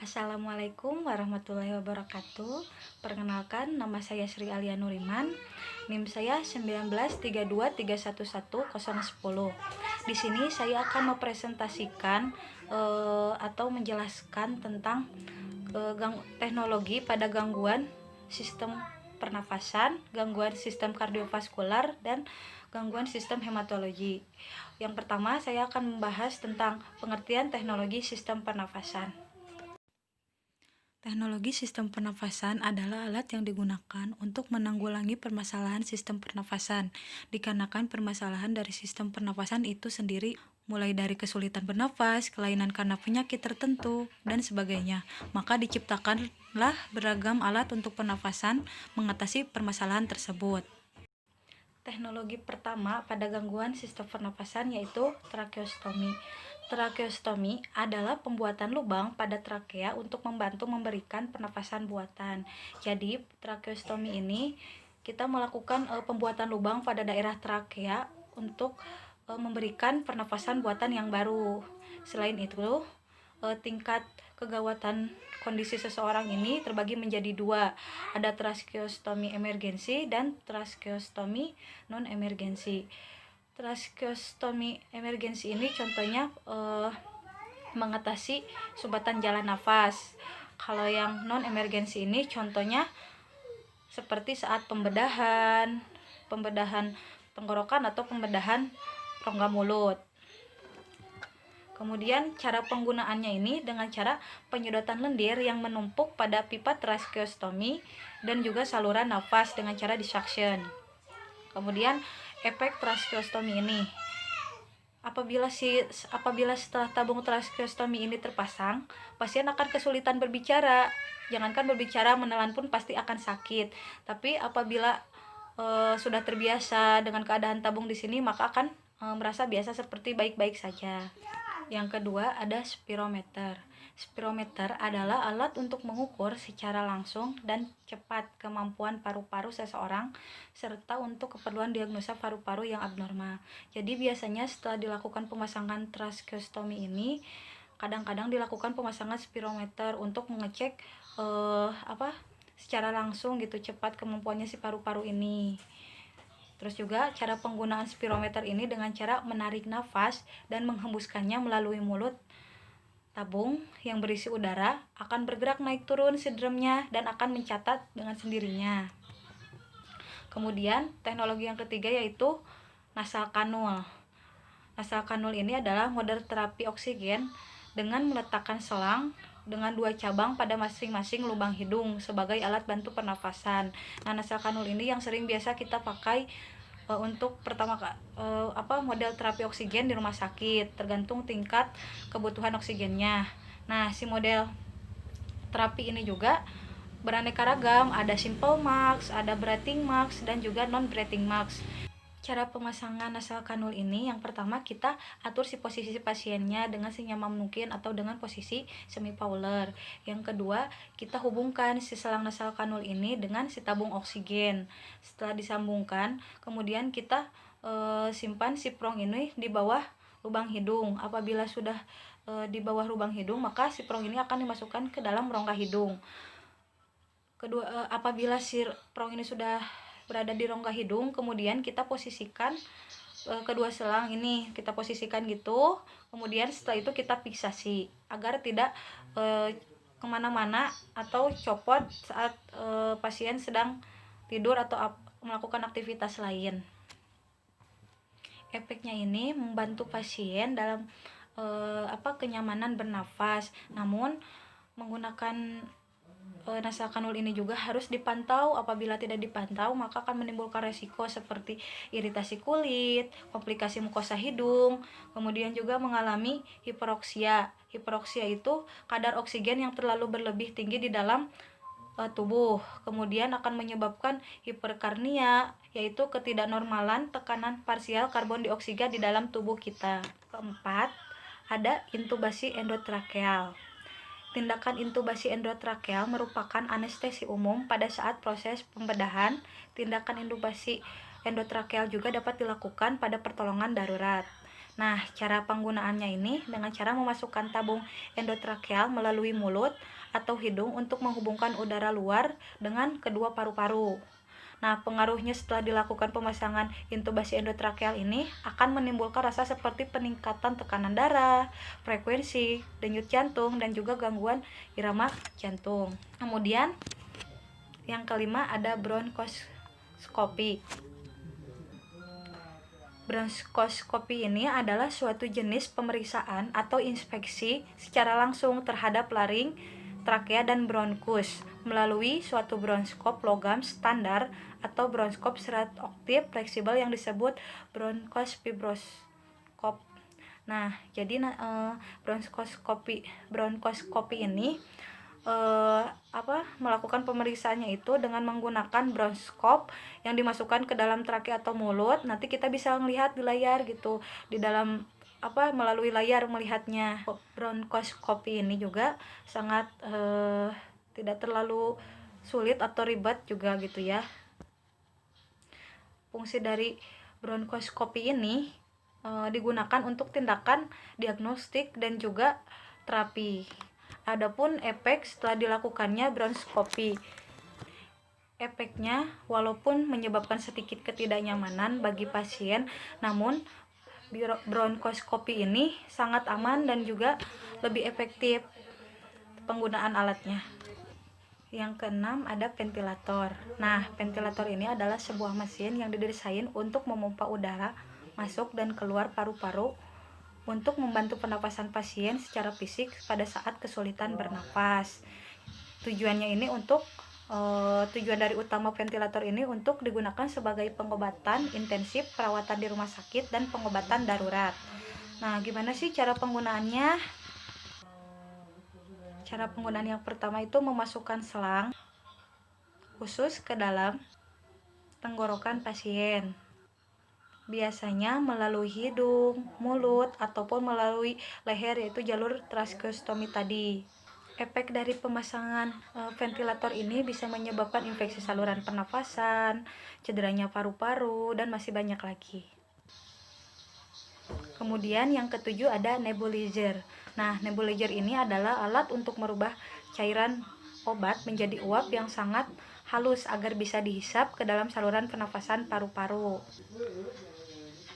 Assalamualaikum warahmatullahi wabarakatuh. Perkenalkan, nama saya Sri Alia Nuriman. NIM saya 1932311010. Di sini saya akan mempresentasikan atau menjelaskan tentang teknologi pada gangguan sistem pernafasan, gangguan sistem kardiovaskular, dan gangguan sistem hematologi. Yang pertama, saya akan membahas tentang pengertian teknologi sistem pernafasan. Teknologi sistem pernafasan adalah alat yang digunakan untuk menanggulangi permasalahan sistem pernafasan, dikarenakan permasalahan dari sistem pernafasan itu sendiri mulai dari kesulitan bernafas, kelainan karena penyakit tertentu, dan sebagainya. Maka diciptakanlah beragam alat untuk pernafasan mengatasi permasalahan tersebut. Teknologi pertama pada gangguan sistem pernapasan yaitu tracheostomi. Tracheostomi adalah pembuatan lubang pada trakea untuk membantu memberikan pernapasan buatan. Jadi, tracheostomi ini kita melakukan pembuatan lubang pada daerah trakea untuk memberikan pernapasan buatan yang baru. Selain itu, tingkat kegawatan kondisi seseorang ini terbagi menjadi dua, ada tracheostomi emergensi dan tracheostomi non emergensi. Tracheostomi emergensi ini contohnya mengatasi sumbatan jalan nafas. Kalau yang non emergensi ini contohnya seperti saat pembedahan tenggorokan atau pembedahan rongga mulut. Kemudian cara penggunaannya ini dengan cara penyedotan lendir yang menumpuk pada pipa tracheostomi dan juga saluran nafas dengan cara disuction. Kemudian efek tracheostomi ini, apabila setelah tabung tracheostomi ini terpasang, pasien akan kesulitan berbicara. Jangankan berbicara, menelan pun pasti akan sakit. Tapi apabila sudah terbiasa dengan keadaan tabung di sini, maka akan merasa biasa seperti baik-baik saja. Yang kedua ada spirometer. Spirometer adalah alat untuk mengukur secara langsung dan cepat kemampuan paru-paru seseorang serta untuk keperluan diagnosa paru-paru yang abnormal. Jadi biasanya setelah dilakukan pemasangan tracheostomi ini, kadang-kadang dilakukan pemasangan spirometer untuk mengecek secara langsung gitu cepat kemampuannya si paru-paru ini. Terus juga cara penggunaan spirometer ini dengan cara menarik nafas dan menghembuskannya melalui mulut tabung yang berisi udara akan bergerak naik turun si drumnya dan akan mencatat dengan sendirinya. Kemudian teknologi yang ketiga yaitu nasal kanul. Nasal kanul ini adalah model terapi oksigen dengan meletakkan selang dengan dua cabang pada masing-masing lubang hidung sebagai alat bantu pernafasan. Nah, nasal kanul ini yang sering biasa kita pakai untuk model terapi oksigen di rumah sakit, tergantung tingkat kebutuhan oksigennya. Nah, si model terapi ini juga beraneka ragam, ada simple max, ada breathing max, dan juga non breathing max. Cara pemasangan nasal kanul ini, yang pertama kita atur si posisi pasiennya dengan senyaman mungkin atau dengan posisi semi Fowler. Yang kedua, kita hubungkan si selang nasal kanul ini dengan si tabung oksigen. Setelah disambungkan, kemudian kita simpan si prong ini di bawah lubang hidung. Apabila sudah di bawah lubang hidung, maka si prong ini akan dimasukkan ke dalam rongga hidung. Kedua, apabila si prong ini sudah berada di rongga hidung, kemudian kita posisikan kedua selang ini, kita posisikan gitu. Kemudian setelah itu kita fiksasi agar tidak kemana-mana atau copot saat pasien sedang tidur atau melakukan aktivitas lain. Efeknya ini membantu pasien dalam kenyamanan bernafas. Namun menggunakan nasal kanul ini juga harus dipantau. Apabila tidak dipantau, maka akan menimbulkan resiko seperti iritasi kulit, komplikasi mukosa hidung, kemudian juga mengalami hiperoksia. Hiperoksia itu kadar oksigen yang terlalu berlebih tinggi di dalam tubuh. Kemudian akan menyebabkan hiperkarnia, yaitu ketidaknormalan tekanan parsial karbon dioksida di dalam tubuh kita. Keempat, ada intubasi endotrakeal. Tindakan intubasi endotrakeal merupakan anestesi umum pada saat proses pembedahan. Tindakan intubasi endotrakeal juga dapat dilakukan pada pertolongan darurat. Nah, cara penggunaannya ini dengan cara memasukkan tabung endotrakeal melalui mulut atau hidung untuk menghubungkan udara luar dengan kedua paru-paru. Nah, pengaruhnya setelah dilakukan pemasangan intubasi endotrakeal ini akan menimbulkan rasa seperti peningkatan tekanan darah, frekuensi, denyut jantung, dan juga gangguan irama jantung. Kemudian, yang kelima ada bronkoskopi. Bronkoskopi ini adalah suatu jenis pemeriksaan atau inspeksi secara langsung terhadap laring, trakea, dan bronkus melalui suatu bronkoskop logam standar atau bronkoskop serat aktif fleksibel yang disebut bronkoskop. Nah, jadi bronkoskopi ini melakukan pemeriksaannya itu dengan menggunakan bronkoskop yang dimasukkan ke dalam trakea atau mulut. Nanti kita bisa melihat di layar gitu, di dalam melalui layar melihatnya. Bronkoskopi ini juga sangat tidak terlalu sulit atau ribet juga gitu ya. Fungsi dari bronkoskopi ini digunakan untuk tindakan diagnostik dan juga terapi. Adapun efek setelah dilakukannya bronkoskopi, efeknya walaupun menyebabkan sedikit ketidaknyamanan bagi pasien, namun bronkoskopi ini sangat aman dan juga lebih efektif penggunaan alatnya. Yang keenam ada ventilator. Nah, ventilator ini adalah sebuah mesin yang didesain untuk memompa udara masuk dan keluar paru-paru untuk membantu pernapasan pasien secara fisik pada saat kesulitan bernapas. Tujuan dari utama ventilator ini untuk digunakan sebagai pengobatan intensif, perawatan di rumah sakit, dan pengobatan darurat. Nah, gimana sih cara penggunaannya? Cara penggunaan yang pertama itu memasukkan selang khusus ke dalam tenggorokan pasien. Biasanya melalui hidung, mulut, ataupun melalui leher, yaitu jalur tracheostomi tadi. Efek dari pemasangan ventilator ini bisa menyebabkan infeksi saluran pernafasan, cederanya paru-paru, dan masih banyak lagi. Kemudian yang ketujuh ada nebulizer. Nah, nebulizer ini adalah alat untuk merubah cairan obat menjadi uap yang sangat halus agar bisa dihisap ke dalam saluran pernafasan paru-paru.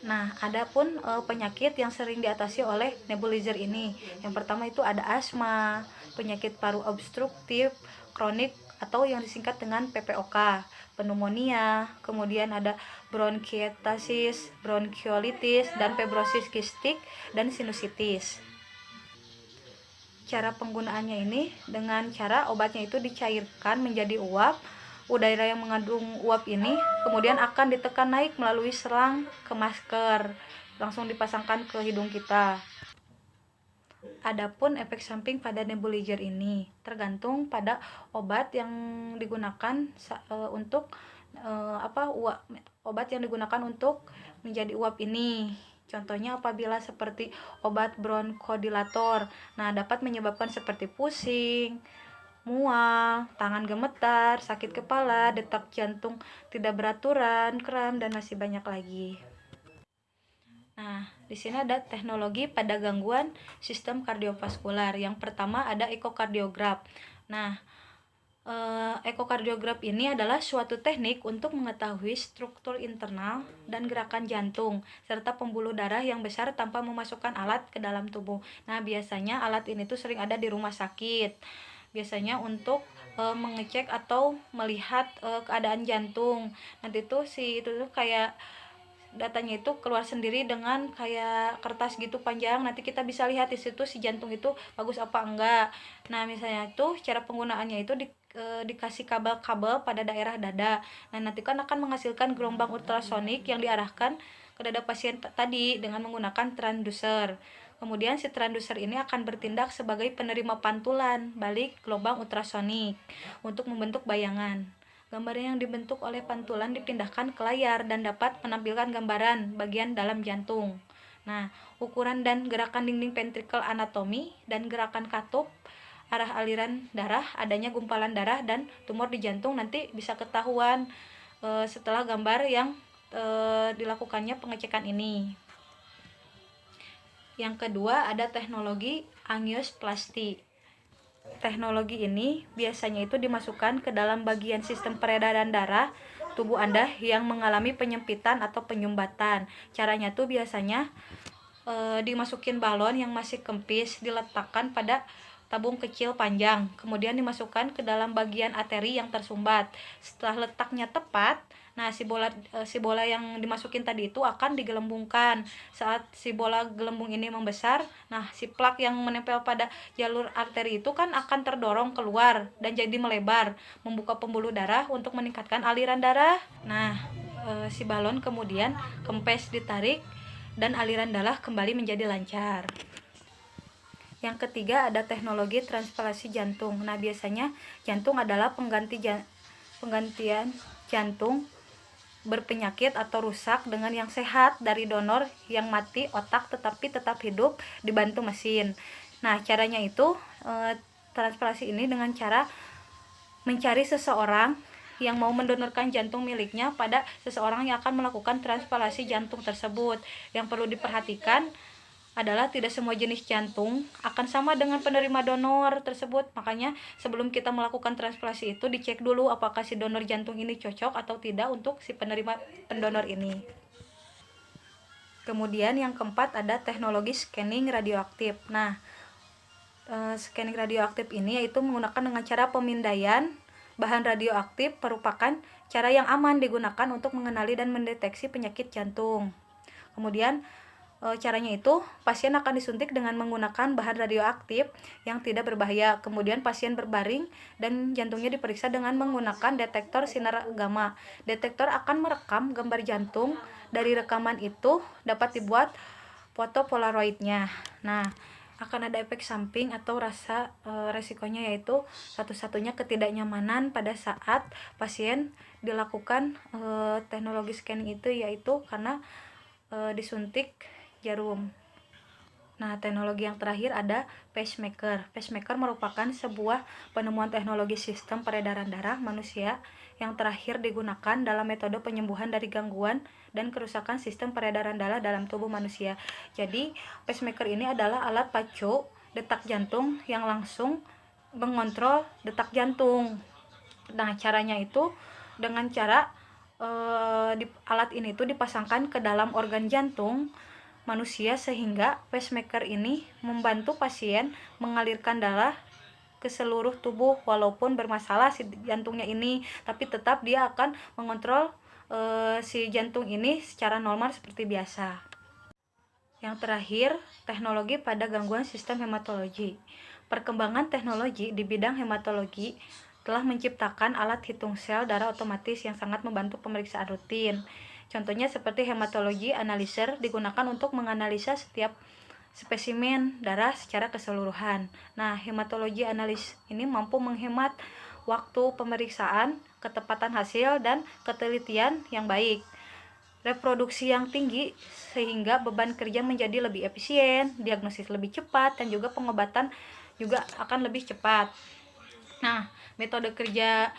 Nah, adapun penyakit yang sering diatasi oleh nebulizer ini. Yang pertama itu ada asma, penyakit paru obstruktif, kronik atau yang disingkat dengan PPOK, pneumonia, kemudian ada bronkiolitis, bronkiolitis, dan fibrosis kistik dan sinusitis. Cara penggunaannya ini dengan cara obatnya itu dicairkan menjadi uap. Udara yang mengandung uap ini kemudian akan ditekan naik melalui selang ke masker, langsung dipasangkan ke hidung kita. Adapun efek samping pada nebulizer ini tergantung pada obat yang digunakan obat yang digunakan untuk menjadi uap ini. Contohnya apabila seperti obat bronkodilator, nah dapat menyebabkan seperti pusing, mual, tangan gemetar, sakit kepala, detak jantung tidak beraturan, kram, dan masih banyak lagi. Nah, di sini ada teknologi pada gangguan sistem kardiovaskular. Yang pertama ada ekokardiograf. Nah, ekokardiograf ini adalah suatu teknik untuk mengetahui struktur internal dan gerakan jantung serta pembuluh darah yang besar tanpa memasukkan alat ke dalam tubuh. Nah, biasanya alat ini tuh sering ada di rumah sakit. Biasanya untuk mengecek atau melihat keadaan jantung. Nanti tuh itu tuh kayak datanya itu keluar sendiri dengan kayak kertas gitu panjang. Nanti kita bisa lihat di situ si jantung itu bagus apa enggak. Nah, misalnya itu cara penggunaannya itu dikasih kabel-kabel pada daerah dada. Nah, nanti kan akan menghasilkan gelombang ultrasonik yang diarahkan ke dada pasien tadi dengan menggunakan transducer. Kemudian si transducer ini akan bertindak sebagai penerima pantulan balik gelombang ultrasonik untuk membentuk bayangan. Gambar yang dibentuk oleh pantulan dipindahkan ke layar dan dapat menampilkan gambaran bagian dalam jantung. Nah, ukuran dan gerakan dinding ventrikel anatomi dan gerakan katup, arah aliran darah, adanya gumpalan darah dan tumor di jantung nanti bisa ketahuan setelah gambar yang dilakukannya pengecekan ini. Yang kedua ada teknologi angioplasty. Teknologi ini biasanya itu dimasukkan ke dalam bagian sistem peredaran darah tubuh Anda yang mengalami penyempitan atau penyumbatan. Caranya tuh biasanya dimasukin balon yang masih kempis, diletakkan pada tabung kecil panjang, kemudian dimasukkan ke dalam bagian arteri yang tersumbat. Setelah letaknya tepat, nah si bola yang dimasukin tadi itu akan digelembungkan. Saat si bola gelembung ini membesar, nah si plak yang menempel pada jalur arteri itu kan akan terdorong keluar dan jadi melebar, membuka pembuluh darah untuk meningkatkan aliran darah. Nah, si balon kemudian kempes ditarik dan aliran darah kembali menjadi lancar. Yang ketiga ada teknologi transplantasi jantung. Nah, biasanya jantung adalah penggantian jantung berpenyakit atau rusak dengan yang sehat dari donor yang mati otak tetapi tetap hidup dibantu mesin. Nah, caranya itu transplantasi ini dengan cara mencari seseorang yang mau mendonorkan jantung miliknya pada seseorang yang akan melakukan transplantasi jantung tersebut. Yang perlu diperhatikan adalah tidak semua jenis jantung akan sama dengan penerima donor tersebut. Makanya sebelum kita melakukan transplantasi itu dicek dulu apakah si donor jantung ini cocok atau tidak untuk si penerima pendonor ini. Kemudian yang keempat ada teknologi scanning radioaktif. Nah, scanning radioaktif ini yaitu menggunakan dengan cara pemindaian bahan radioaktif, merupakan cara yang aman digunakan untuk mengenali dan mendeteksi penyakit jantung. Kemudian caranya itu pasien akan disuntik dengan menggunakan bahan radioaktif yang tidak berbahaya. Kemudian pasien berbaring dan jantungnya diperiksa dengan menggunakan detektor sinar gamma. Detektor akan merekam gambar jantung. Dari rekaman itu dapat dibuat foto polaroidnya. Nah, akan ada efek samping atau resikonya, yaitu satu-satunya ketidaknyamanan pada saat pasien dilakukan teknologi scanning itu, yaitu karena disuntik jarum. Nah, teknologi yang terakhir ada pacemaker. Pacemaker merupakan sebuah penemuan teknologi sistem peredaran darah manusia yang terakhir digunakan dalam metode penyembuhan dari gangguan dan kerusakan sistem peredaran darah dalam tubuh manusia. Jadi, pacemaker ini adalah alat pacu detak jantung yang langsung mengontrol detak jantung. Nah, caranya itu dengan cara alat ini tuh dipasangkan ke dalam organ jantung manusia sehingga pacemaker ini membantu pasien mengalirkan darah ke seluruh tubuh walaupun bermasalah si jantungnya ini, tapi tetap dia akan mengontrol si jantung ini secara normal seperti biasa. Yang terakhir, teknologi pada gangguan sistem hematologi. Perkembangan teknologi di bidang hematologi telah menciptakan alat hitung sel darah otomatis yang sangat membantu pemeriksaan rutin. Contohnya seperti hematologi analyzer digunakan untuk menganalisa setiap spesimen darah secara keseluruhan. Nah, hematologi analis ini mampu menghemat waktu pemeriksaan, ketepatan hasil, dan ketelitian yang baik. Reproduksi yang tinggi sehingga beban kerja menjadi lebih efisien, diagnosis lebih cepat, dan juga pengobatan juga akan lebih cepat. Nah, metode kerja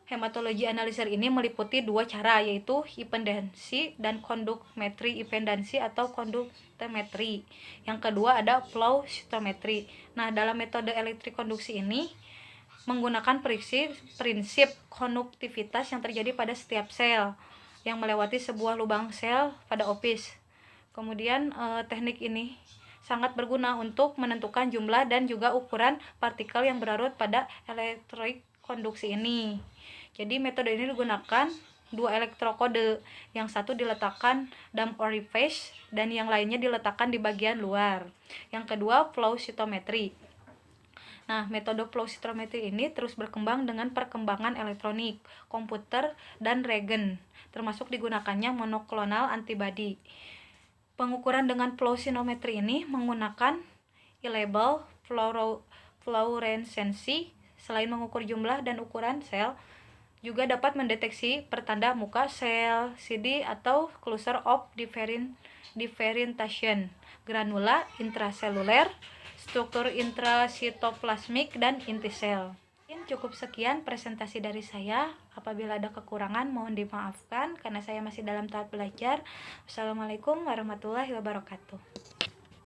hematologi analyzer ini meliputi dua cara, yaitu impedansi dan kondukmetri impedansi atau konduktometri. Yang kedua ada flow cytometry. Nah, dalam metode elektrokonduksi ini menggunakan prinsip konduktivitas yang terjadi pada setiap sel yang melewati sebuah lubang sel pada opis. Kemudian teknik ini sangat berguna untuk menentukan jumlah dan juga ukuran partikel yang berlarut pada elektrokonduksi ini. Jadi metode ini digunakan dua elektrokode, yang satu diletakkan dalam orifice dan yang lainnya diletakkan di bagian luar. Yang kedua flow cytometry. Nah, metode flow cytometry ini terus berkembang dengan perkembangan elektronik, komputer, dan regen, termasuk digunakannya monoklonal antibody. Pengukuran dengan flow cytometry ini menggunakan e-label fluoresensi. Selain mengukur jumlah dan ukuran sel, juga dapat mendeteksi pertanda muka sel, CD atau cluster of differentiation, granula, intraseluler, struktur intrasitoplasmik, dan inti sel. Cukup sekian presentasi dari saya. Apabila ada kekurangan mohon dimaafkan karena saya masih dalam tahap belajar. Wassalamualaikum warahmatullahi wabarakatuh.